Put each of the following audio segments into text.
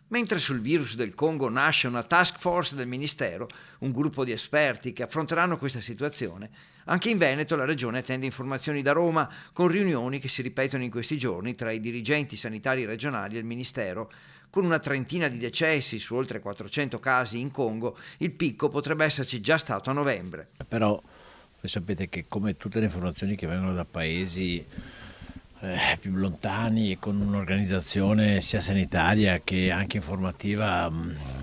Mentre sul virus del Congo nasce una task force del Ministero, un gruppo di esperti che affronteranno questa situazione, anche in Veneto la Regione attende informazioni da Roma, con riunioni che si ripetono in questi giorni tra i dirigenti sanitari regionali e il Ministero. Con una trentina di decessi su oltre 400 casi in Congo, il picco potrebbe esserci già stato a novembre. Però voi sapete che, come tutte le informazioni che vengono da paesi più lontani e con un'organizzazione sia sanitaria che anche informativa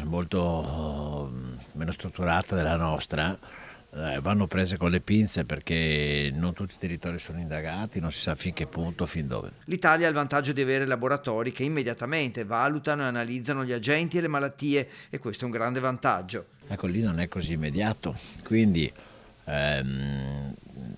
molto meno strutturata della nostra, vanno prese con le pinze, perché non tutti i territori sono indagati, non si sa fin che punto, fin dove. L'Italia ha il vantaggio di avere laboratori che immediatamente valutano e analizzano gli agenti e le malattie, e questo è un grande vantaggio. Ecco, lì non è così immediato, quindi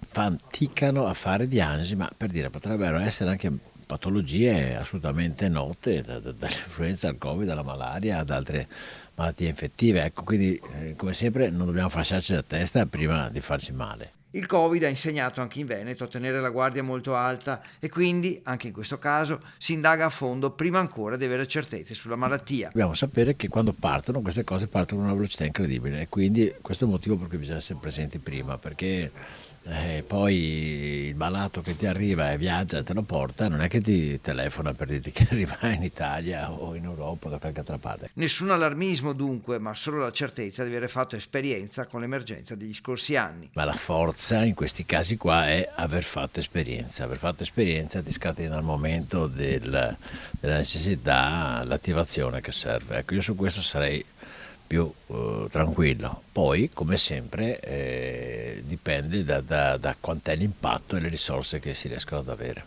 faticano a fare diagnosi, ma per dire, potrebbero essere anche patologie assolutamente note, dall'influenza al Covid, alla malaria, ad altre malattie infettive. Ecco, quindi come sempre non dobbiamo fasciarci la testa prima di farci male. Il Covid ha insegnato anche in Veneto a tenere la guardia molto alta e quindi, anche in questo caso, si indaga a fondo prima ancora di avere certezze sulla malattia. Dobbiamo sapere che quando partono queste cose partono a una velocità incredibile, e quindi questo è il motivo per cui bisogna essere presenti prima, perché poi il malato che ti arriva e viaggia e te lo porta non è che ti telefona per dirti che arriva in Italia o in Europa o da qualche altra parte. Nessun allarmismo dunque, ma solo la certezza di aver fatto esperienza con l'emergenza degli scorsi anni. Ma la forza in questi casi qua è aver fatto esperienza. Aver fatto esperienza ti scatena al momento della necessità l'attivazione che serve. Ecco, io su questo sarei più tranquillo. Poi, come sempre, dipende da quant'è l'impatto e le risorse che si riescono ad avere.